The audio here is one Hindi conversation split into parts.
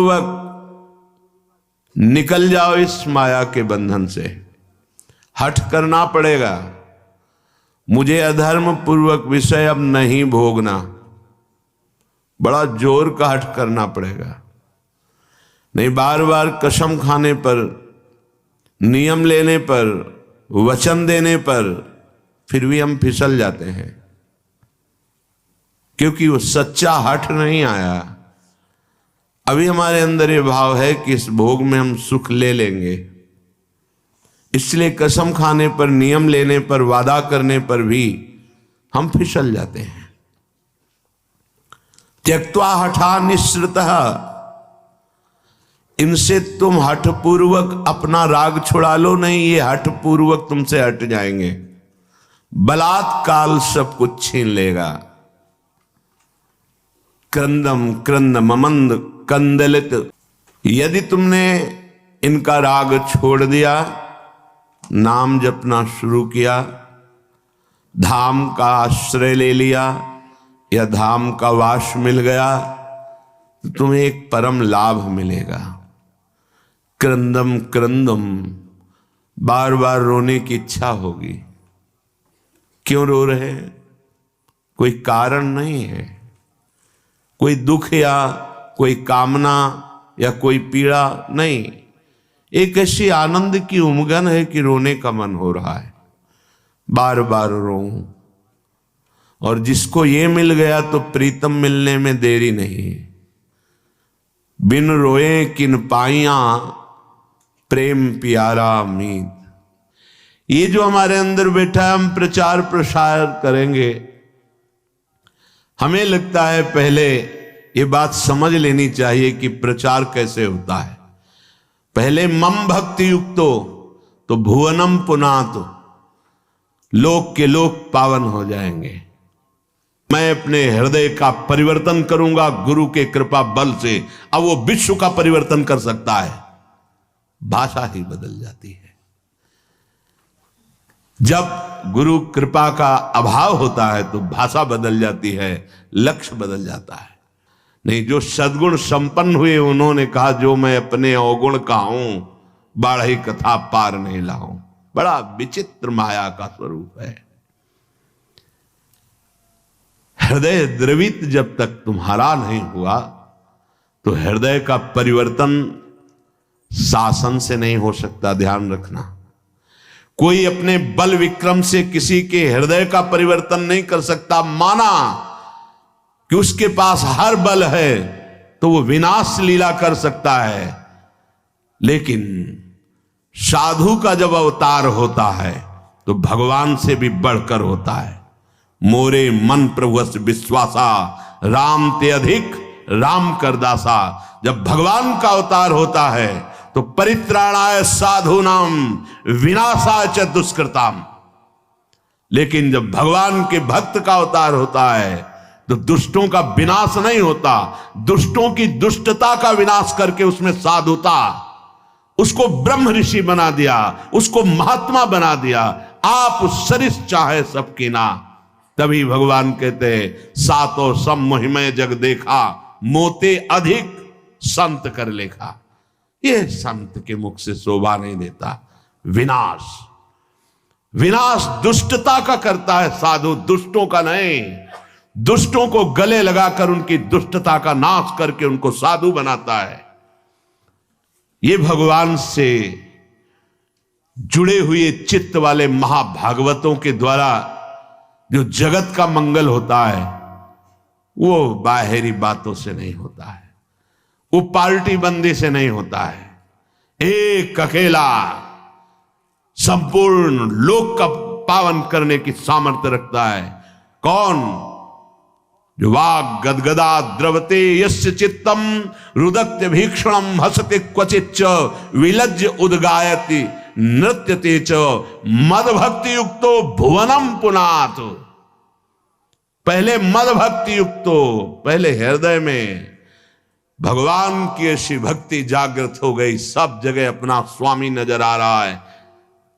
पूर्वक निकल जाओ इस माया के बंधन से। हठ करना पड़ेगा, मुझे अधर्म पूर्वक विषय अब नहीं भोगना। बड़ा जोर का हठ करना पड़ेगा, नहीं बार बार कसम खाने पर, नियम लेने पर, वचन देने पर फिर भी हम फिसल जाते हैं, क्योंकि वो सच्चा हठ नहीं आया। अभी हमारे अंदर ये भाव है कि इस भोग में हम सुख ले लेंगे, इसलिए कसम खाने पर, नियम लेने पर, वादा करने पर भी हम फिसल जाते हैं। त्यक्त्वा हठा निःसृतः, इनसे तुम हठ पूर्वक अपना राग छुड़ा लो, नहीं ये हठ पूर्वक तुमसे हट जाएंगे। बलात्काल सब कुछ छीन लेगा। क्रंदम क्रंद ममंद कंदलित, यदि तुमने इनका राग छोड़ दिया, नाम जपना शुरू किया, धाम का आश्रय ले लिया या धाम का वास मिल गया, तो तुम्हें एक परम लाभ मिलेगा। क्रंदम क्रंदम, बार बार रोने की इच्छा होगी। क्यों रो रहे हैं? कोई कारण नहीं है, कोई दुख या कोई कामना या कोई पीड़ा नहीं, एक ऐसी आनंद की उमगन है कि रोने का मन हो रहा है, बार बार रोऊं। और जिसको ये मिल गया तो प्रीतम मिलने में देरी नहीं। बिन रोए किन पाइया प्रेम प्यारा मीत। ये जो हमारे अंदर बैठा है, हम प्रचार प्रसार करेंगे, हमें लगता है पहले ये बात समझ लेनी चाहिए कि प्रचार कैसे होता है। पहले मम भक्ति युक्तो तो भुवनम पुनातो, लोक के लोक पावन हो जाएंगे। मैं अपने हृदय का परिवर्तन करूंगा गुरु के कृपा बल से। अब वो विश्व का परिवर्तन कर सकता है, भाषा ही बदल जाती है। जब गुरु कृपा का अभाव होता है तो भाषा बदल जाती है, लक्ष्य बदल जाता है। नहीं, जो सद्गुण संपन्न हुए उन्होंने कहा, जो मैं अपने अवगुण का हूं, बाढ़ी कथा पार नहीं लाऊं। बड़ा विचित्र माया का स्वरूप है। हृदय द्रवित जब तक तुम्हारा नहीं हुआ तो हृदय का परिवर्तन शासन से नहीं हो सकता। ध्यान रखना, कोई अपने बल विक्रम से किसी के हृदय का परिवर्तन नहीं कर सकता। माना कि उसके पास हर बल है तो वो विनाश लीला कर सकता है, लेकिन साधु का जब अवतार होता है तो भगवान से भी बढ़कर होता है। मोरे मन प्रभुस विश्वासा, राम ते अधिक राम करदासा। जब भगवान का अवतार होता है तो परित्राणाय साधूनाम विनाशाय च दुष्कृताम। लेकिन जब भगवान के भक्त का अवतार होता है तो दुष्टों का विनाश नहीं होता, दुष्टों की दुष्टता का विनाश करके उसमें साधुता, उसको ब्रह्म ऋषि बना दिया, उसको महात्मा बना दिया। आप सरिस चाहे सबकी ना, तभी भगवान कहते हैं सातो सम मोहिमय जग देखा, मोते अधिक संत कर लेखा। यह संत के मुख से शोभा नहीं देता। विनाश, विनाश दुष्टता का करता है साधु, दुष्टों का नहीं। दुष्टों को गले लगाकर उनकी दुष्टता का नाश करके उनको साधु बनाता है। ये भगवान से जुड़े हुए चित्त वाले महाभागवतों के द्वारा जो जगत का मंगल होता है वो बाहरी बातों से नहीं होता है, वो पार्टी बंदी से नहीं होता है। एक अकेला संपूर्ण लोक का पावन करने की सामर्थ्य रखता है। कौन? जो वाग गदगदा द्रवते यस्य चित्तम रुदत्य भीक्षणम हसते क्वचिच्च विलज्ज उद्गायति नृत्यते च मद भक्ति युक्तो भुवनम पुनात। पहले मद भक्ति युक्तो, पहले हृदय में भगवान की ऐसी भक्ति जागृत हो गई, सब जगह अपना स्वामी नजर आ रहा है।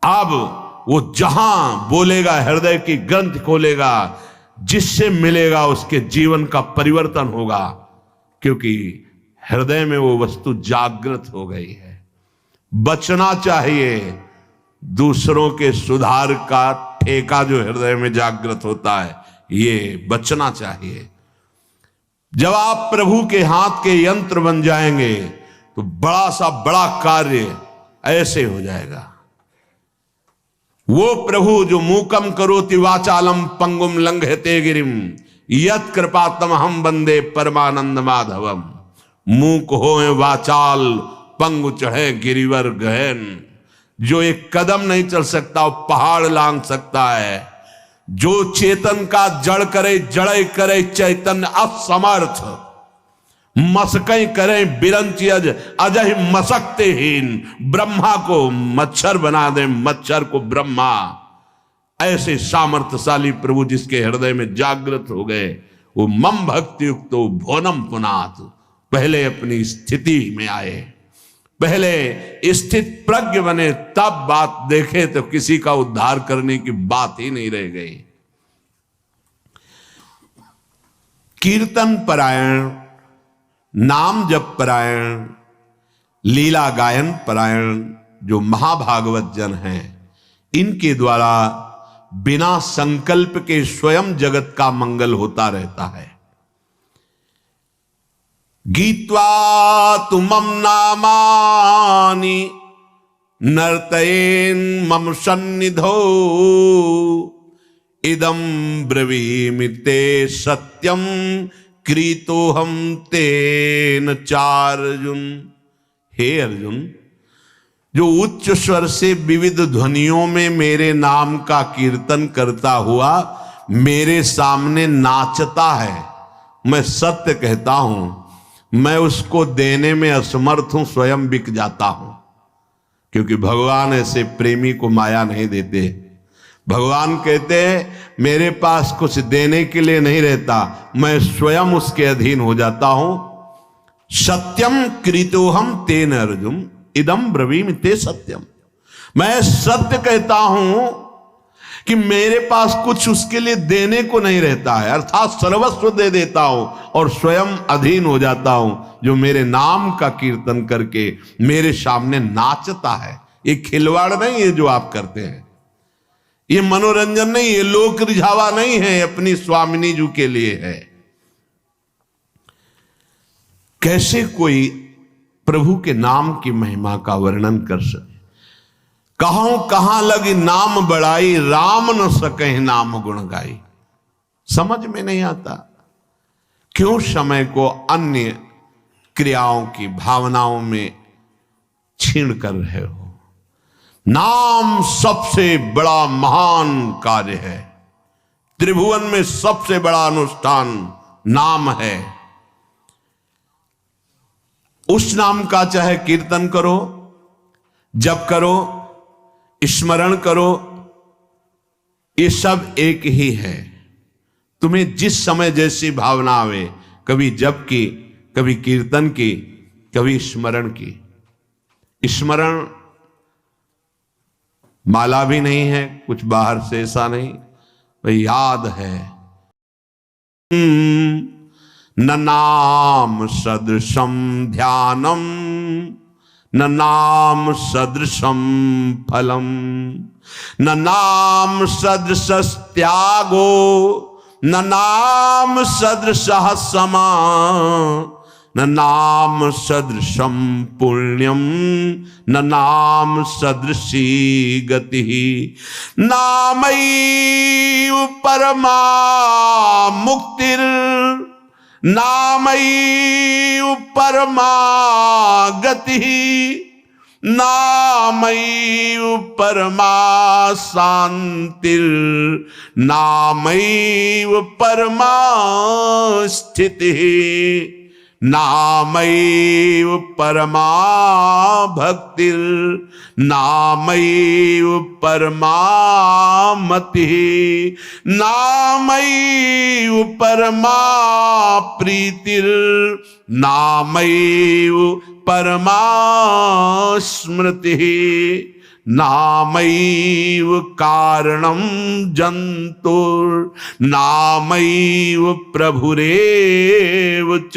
अब वो जहां बोलेगा, हृदय की ग्रंथ खोलेगा, जिससे मिलेगा उसके जीवन का परिवर्तन होगा, क्योंकि हृदय में वो वस्तु जागृत हो गई है। बचना चाहिए दूसरों के सुधार का ठेका जो हृदय में जागृत होता है, ये बचना चाहिए। जब आप प्रभु के हाथ के यंत्र बन जाएंगे तो बड़ा सा बड़ा कार्य ऐसे हो जाएगा। वो प्रभु जो मूकम करोति वाचालम पंगुम लंघयते गिरिम यत् कृपातम हम वंदे परमानंद माधवम। मूक होए वाचाल पंगु चढ़े गिरिवर गहन। जो एक कदम नहीं चल सकता वो पहाड़ लांग सकता है। जो चेतन का जड़ करे जड़े करे चैतन्य असमर्थ। मसकई करे बिरंची अजय मसकते हीन। ब्रह्मा को मच्छर बना दे मच्छर को ब्रह्मा। ऐसे सामर्थ्यशाली प्रभु जिसके हृदय में जागृत हो गए, वो मम भक्ति युक्त भोनम पुनात। पहले अपनी स्थिति में आए, पहले स्थित प्रज्ञ बने, तब बात देखे तो किसी का उद्धार करने की बात ही नहीं रह गई। कीर्तन परायण, नाम जप परायण, लीला गायन परायण जो महाभागवत जन हैं, इनके द्वारा बिना संकल्प के स्वयं जगत का मंगल होता रहता है। गीत्वा तुमम नामानि नर्तयेन मम सन्निधौ इदं ब्रवीमि ते सत्यम क्रीतोहम तेन चार्जुन। हे अर्जुन, जो उच्च स्वर से विविध ध्वनियों में मेरे नाम का कीर्तन करता हुआ मेरे सामने नाचता है, मैं सत्य कहता हूं, मैं उसको देने में असमर्थ हूं, स्वयं बिक जाता हूं। क्योंकि भगवान ऐसे प्रेमी को माया नहीं देते। भगवान कहते हैं मेरे पास कुछ देने के लिए नहीं रहता, मैं स्वयं उसके अधीन हो जाता हूं। सत्यम कृतोहम तेन अर्जुन इदम ब्रवीमि ते सत्यम। मैं सत्य कहता हूं कि मेरे पास कुछ उसके लिए देने को नहीं रहता है, अर्थात सर्वस्व दे देता हूं और स्वयं अधीन हो जाता हूं। जो मेरे नाम का कीर्तन करके मेरे सामने नाचता है। ये खिलवाड़ नहीं है जो आप करते हैं, ये मनोरंजन नहीं है, लोक रिझावा नहीं है, अपनी स्वामिनी जी के लिए है। कैसे कोई प्रभु के नाम की महिमा का वर्णन कर सके। कहां लगी नाम बढ़ाई, राम न सके नाम गुण गाई। समझ में नहीं आता। क्यों समय को अन्य क्रियाओं की भावनाओं में छीन कर रहे हो। नाम सबसे बड़ा महान कार्य है। त्रिभुवन में सबसे बड़ा अनुष्ठान नाम है। उस नाम का चाहे कीर्तन करो, जप करो, स्मरण करो, ये सब एक ही है। तुम्हें जिस समय जैसी भावना आवे, कभी जप की, कभी कीर्तन की, कभी स्मरण की। स्मरण माला भी नहीं है, कुछ बाहर से ऐसा नहीं, भाई याद है। न नाम सदृशम ध्यानम न नाम सदृशम फलम न नाम सदृश त्यागो न नाम सदृश समा न नाम सदृशम पुण्यम न नाम सदृशी गति नामैव परमा मुक्तिर नामैव परमा गति नामैव परमा शांतिर नामैव परमा स्थिति नामैव परमा भक्तिर नामैव परमा मतिः नामैव परमा प्रीतिर नामैव परमा स्मृतिः नामैव कारणं जन्तुर् नामैव प्रभुरेव च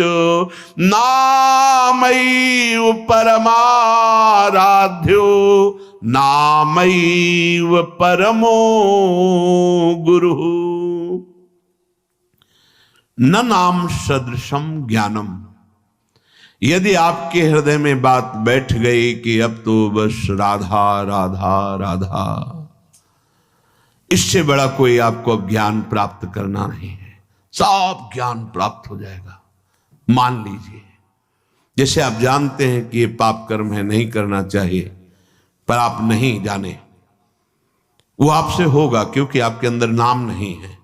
नामैव परमाराध्यो नामैव परमो गुरुः। न नाम सदृशम ज्ञानम। यदि आपके हृदय में बात बैठ गई कि अब तो बस राधा राधा राधा, इससे बड़ा कोई आपको अब ज्ञान प्राप्त करना नहीं है, सब ज्ञान प्राप्त हो जाएगा। मान लीजिए, जैसे आप जानते हैं कि ये पाप कर्म है, नहीं करना चाहिए, पर आप नहीं जाने, वो आपसे होगा क्योंकि आपके अंदर नाम नहीं है।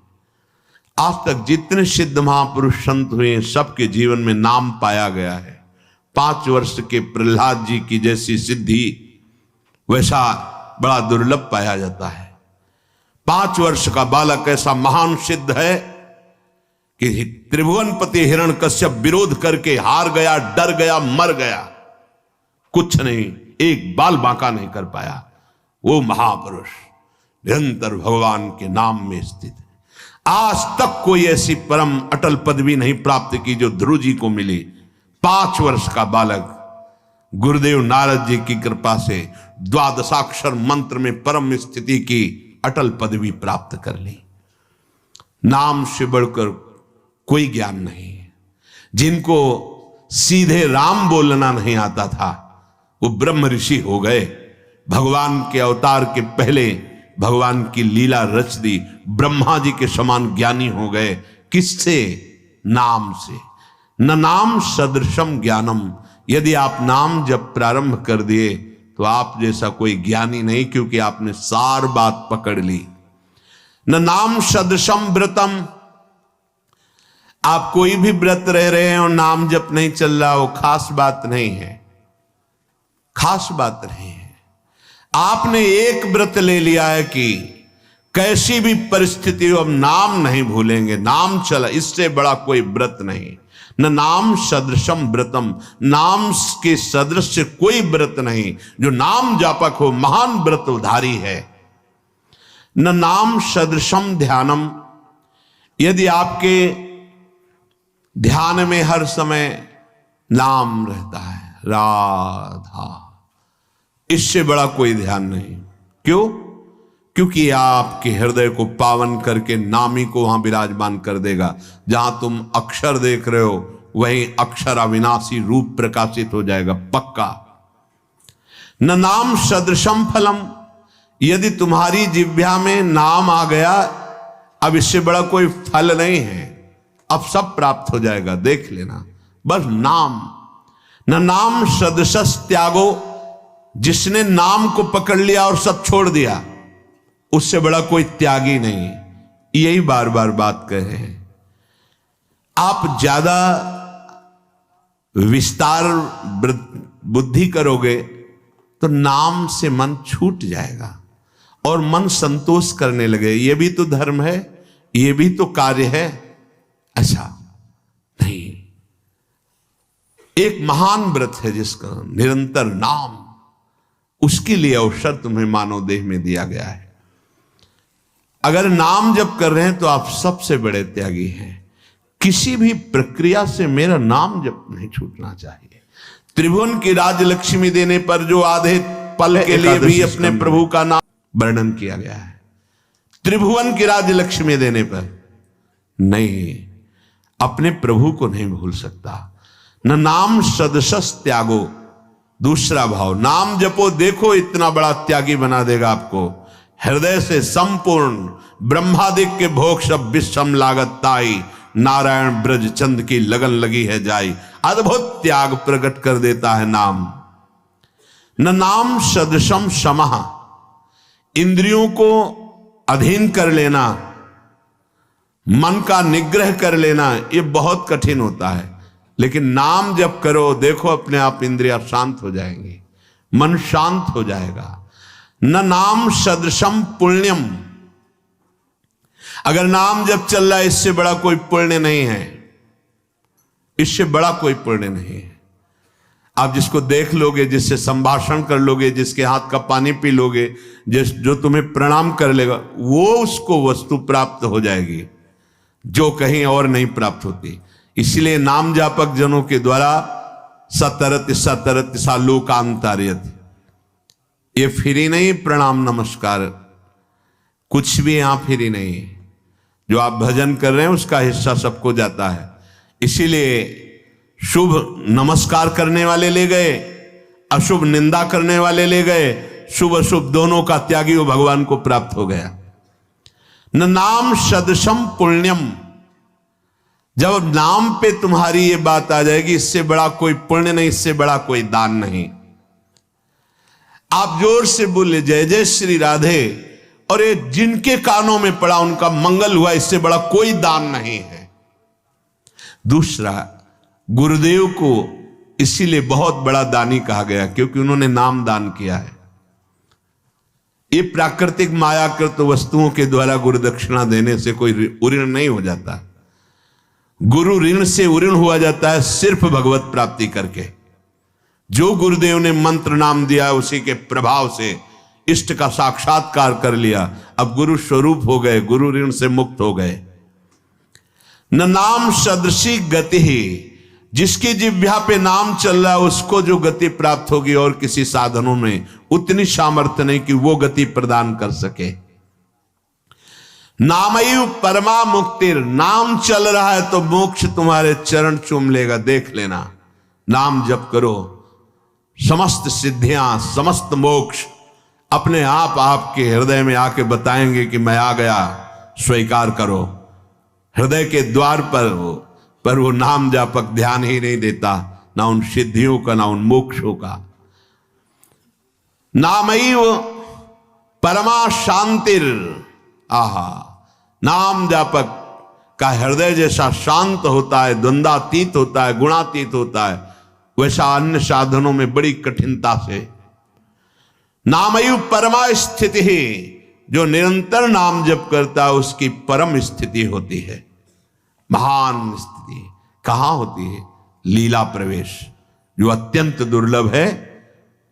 आज तक जितने सिद्ध महापुरुष संत हुए सबके जीवन में नाम पाया गया है। 5 वर्ष के प्रहलाद जी की जैसी सिद्धि वैसा बड़ा दुर्लभ पाया जाता है। 5 वर्ष का बालक ऐसा महान सिद्ध है कि त्रिभुवनपति हिरण्यकश्यप विरोध करके हार गया, डर गया, मर गया, कुछ नहीं, एक बाल बांका नहीं कर पाया। वो महापुरुष निरंतर भगवान के नाम में स्थित है। आज तक कोई ऐसी परम अटल पदवी नहीं प्राप्त की जो ध्रुव जी को मिली। 5 वर्ष का बालक गुरुदेव नारद जी की कृपा से 12 मंत्र में परम स्थिति की अटल पदवी प्राप्त कर ली। नाम से बढ़कर कोई ज्ञान नहीं है। जिनको सीधे राम बोलना नहीं आता था वो ब्रह्म ऋषि हो गए। भगवान के अवतार के पहले भगवान की लीला रच दी, ब्रह्मा जी के समान ज्ञानी हो गए। किससे? नाम से। न नाम सदृशम ज्ञानम। यदि आप नाम जब प्रारंभ कर दिए तो आप जैसा कोई ज्ञानी नहीं, क्योंकि आपने सार बात पकड़ ली। न नाम सदृशम व्रतम। आप कोई भी व्रत रह रहे हैं और नाम जप नहीं चल रहा, वो खास बात नहीं है, खास बात नहीं है। आपने एक व्रत ले लिया है कि कैसी भी परिस्थिति हो हम नाम नहीं भूलेंगे, नाम चला, इससे बड़ा कोई व्रत नहीं। न नाम सदृशम व्रतम। नाम के सदृश कोई व्रत नहीं। जो नाम जापक हो महान व्रत उधारी है। न नाम सदृशम ध्यानम। यदि आपके ध्यान में हर समय नाम रहता है, राधा, इससे बड़ा कोई ध्यान नहीं। क्यों? क्योंकि आपके हृदय को पावन करके नामी को वहां विराजमान कर देगा। जहां तुम अक्षर देख रहे हो वहीं अक्षर अविनाशी रूप प्रकाशित हो जाएगा, पक्का। न नाम सदृशम फलम। यदि तुम्हारी जिह्वा में नाम आ गया, अब इससे बड़ा कोई फल नहीं है, अब सब प्राप्त हो जाएगा, देख लेना, बस नाम। न नाम सदृशस त्यागो। जिसने नाम को पकड़ लिया और सब छोड़ दिया, उससे बड़ा कोई त्यागी नहीं। यही बार बार बात कह रहे हैं। आप ज्यादा विस्तार बुद्धि करोगे तो नाम से मन छूट जाएगा और मन संतोष करने लगे, ये भी तो धर्म है, ये भी तो कार्य है। ऐसा नहीं। एक महान व्रत है जिसका निरंतर नाम, उसके लिए अवसर तुम्हें मानव देह में दिया गया है। अगर नाम जप कर रहे हैं तो आप सबसे बड़े त्यागी हैं। किसी भी प्रक्रिया से मेरा नाम जप नहीं छूटना चाहिए। त्रिभुवन की राजलक्ष्मी देने पर जो आधे पल के लिए भी अपने प्रभु का नाम वर्णन किया गया है, त्रिभुवन की राजलक्ष्मी देने पर नहीं, अपने प्रभु को नहीं भूल सकता। न नाम सदसस त्यागो। दूसरा भाव, नाम जपो, देखो इतना बड़ा त्यागी बना देगा आपको। हृदय से संपूर्ण ब्रह्मादिक के भोग सब विषम लागत ताई, नारायण ब्रज चंद की लगन लगी है जाई। अद्भुत त्याग प्रकट कर देता है नाम। न नाम सदृशम समः। इंद्रियों को अधीन कर लेना, मन का निग्रह कर लेना, ये बहुत कठिन होता है। लेकिन नाम जब करो, देखो अपने आप इंद्रियां शांत हो जाएंगी, मन शांत हो जाएगा। न नाम सदृशम पुण्यम। अगर नाम जब चल रहा है, इससे बड़ा कोई पुण्य नहीं है, इससे बड़ा कोई पुण्य नहीं है। आप जिसको देख लोगे, जिससे संभाषण कर लोगे, जिसके हाथ का पानी पी लोगे, जो तुम्हें प्रणाम कर लेगा, वो उसको वस्तु प्राप्त हो जाएगी जो कहीं और नहीं प्राप्त होती। इसलिए नाम जापक जनों के द्वारा सतरत सतरत सालोकांतार्यत, ये फ्री नहीं प्रणाम नमस्कार, कुछ भी यहां फ्री नहीं। जो आप भजन कर रहे हैं उसका हिस्सा सबको जाता है। इसीलिए शुभ नमस्कार करने वाले ले गए, अशुभ निंदा करने वाले ले गए, शुभ अशुभ दोनों का त्यागी वो भगवान को प्राप्त हो गया। न नाम सदृशम पुण्यम, जब नाम पे तुम्हारी ये बात आ जाएगी, इससे बड़ा कोई पुण्य नहीं, इससे बड़ा कोई दान नहीं। आप जोर से बोले जय जय श्री राधे, और ये जिनके कानों में पड़ा उनका मंगल हुआ, इससे बड़ा कोई दान नहीं है। दूसरा, गुरुदेव को इसीलिए बहुत बड़ा दानी कहा गया क्योंकि उन्होंने नाम दान किया है। ये प्राकृतिक मायाकृत वस्तुओं के द्वारा गुरु दक्षिणा देने से कोई ऋण नहीं हो जाता। गुरु ऋण से उऋण हुआ जाता है सिर्फ भगवत प्राप्ति करके। जो गुरुदेव ने मंत्र नाम दिया उसी के प्रभाव से इष्ट का साक्षात्कार कर लिया, अब गुरु स्वरूप हो गए, गुरु ऋण से मुक्त हो गए। न नाम सदृशी गति ही, जिसकी जिह्वा पे नाम चल रहा है उसको जो गति प्राप्त होगी और किसी साधनों में उतनी सामर्थ्य नहीं कि वो गति प्रदान कर सके। नामयु परमा मुक्तिर, नाम चल रहा है तो मोक्ष तुम्हारे चरण चूम लेगा, देख लेना। नाम जप करो, समस्त सिद्धियां समस्त मोक्ष अपने आप आपके हृदय में आके बताएंगे कि मैं आ गया, स्वीकार करो। हृदय के द्वार पर वो नाम जापक ध्यान ही नहीं देता, ना उन सिद्धियों का ना उन मोक्षों का। नामैव परमा शांतिर, आहा, नाम जापक का हृदय जैसा शांत होता है, द्वंद्वातीत होता है, गुणातीत होता है, वैसा अन्य साधनों में बड़ी कठिनता से। नामयु परमा स्थिति ही, जो निरंतर नाम जप करता है उसकी परम स्थिति होती है, महान स्थिति। कहां होती है? लीला प्रवेश, जो अत्यंत दुर्लभ है।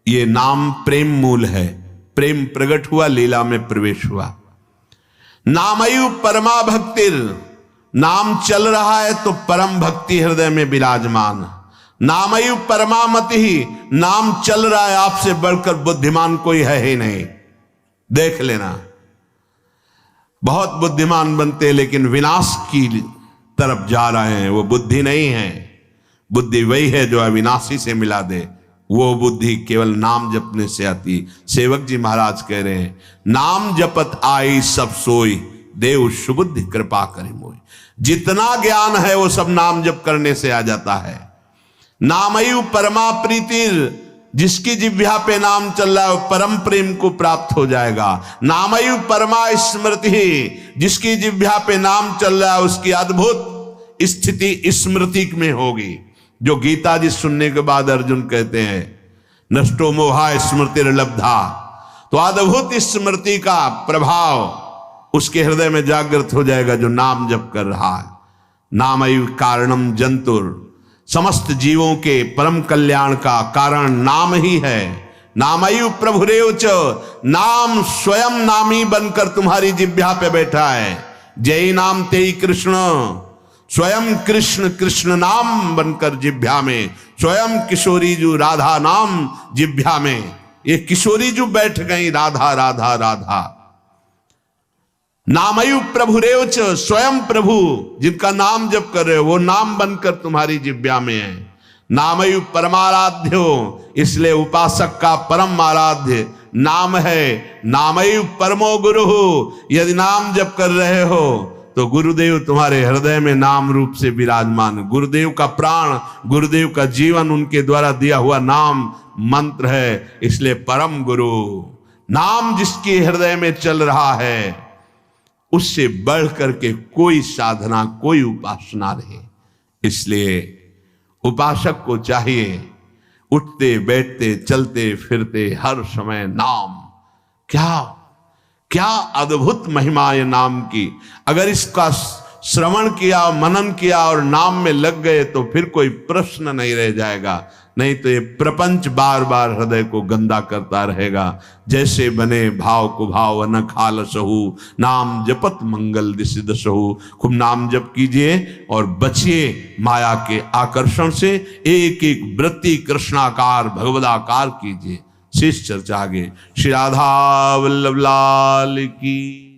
ये नाम प्रेम मूल है, प्रेम प्रकट हुआ, लीला में प्रवेश हुआ। नामयु परमा भक्तिर, नाम चल रहा है तो परम भक्ति हृदय में विराजमान। नामयु परमामति ही, नाम चल रहा है, आपसे बढ़कर बुद्धिमान कोई है ही नहीं। देख लेना, बहुत बुद्धिमान बनते लेकिन विनाश की तरफ जा रहे हैं, वो बुद्धि नहीं है। बुद्धि वही है जो अविनाशी से मिला दे, वो बुद्धि केवल नाम जपने से आती। सेवक जी महाराज कह रहे हैं, नाम जपत आई सब सोई, देव सुबुद्धि कृपा करे मोई। जितना ज्ञान है वो सब नाम जप करने से आ जाता है। नामयु परमा प्रीतिर, जिसकी जिह्वा पे नाम चल रहा है परम प्रेम को प्राप्त हो जाएगा। नामयु परमा स्मृति, जिसकी जिह्वा पे नाम चल रहा है उसकी अद्भुत स्थिति स्मृति में होगी। जो गीता जी सुनने के बाद अर्जुन कहते हैं नष्टो मोहा स्मृतिर्लब्धा, तो अद्भुत स्मृति का प्रभाव उसके हृदय में जागृत हो जाएगा जो नाम जप कर रहा है। नामयु कारणम जंतुर, समस्त जीवों के परम कल्याण का कारण नाम ही है। नामयु प्रभुरेव च, नाम स्वयं नामी बनकर तुम्हारी जिह्वा पे बैठा है। जय नाम तेई कृष्ण, स्वयं कृष्ण कृष्ण नाम बनकर जिह्वा में, स्वयं किशोरी जू राधा नाम जिह्वा में। ये किशोरी जू बैठ गई राधा राधा राधा। नामयु प्रभुरेव च, स्वयं प्रभु जिनका नाम जप कर रहे हो वो नाम बनकर तुम्हारी जिह्वा में है। नामयु परमाराध्यो, इसलिए उपासक का परम आराध्य नाम है। नामयु परमो गुरु, यदि नाम जप कर रहे हो तो गुरुदेव तुम्हारे हृदय में नाम रूप से विराजमान। गुरुदेव का प्राण, गुरुदेव का जीवन उनके द्वारा दिया हुआ नाम मंत्र है, इसलिए परम गुरु। नाम जिसके हृदय में चल रहा है उससे बढ़ करके कोई साधना कोई उपासना नहीं। इसलिए उपासक को चाहिए उठते बैठते चलते फिरते हर समय नाम। क्या क्या अद्भुत महिमा है नाम की। अगर इसका श्रवण किया, मनन किया और नाम में लग गए तो फिर कोई प्रश्न नहीं रह जाएगा। नहीं तो ये प्रपंच बार बार हृदय को गंदा करता रहेगा। जैसे बने भाव को भाव न खालसहु, नाम जपत मंगल दिस दसहु। खूब नाम जप कीजिए और बचिए माया के आकर्षण से। एक एक वृत्ति कृष्णाकार भगवदाकार कीजिए। शेष चर्चा आगे। श्री राधा वल्लभ लाल की।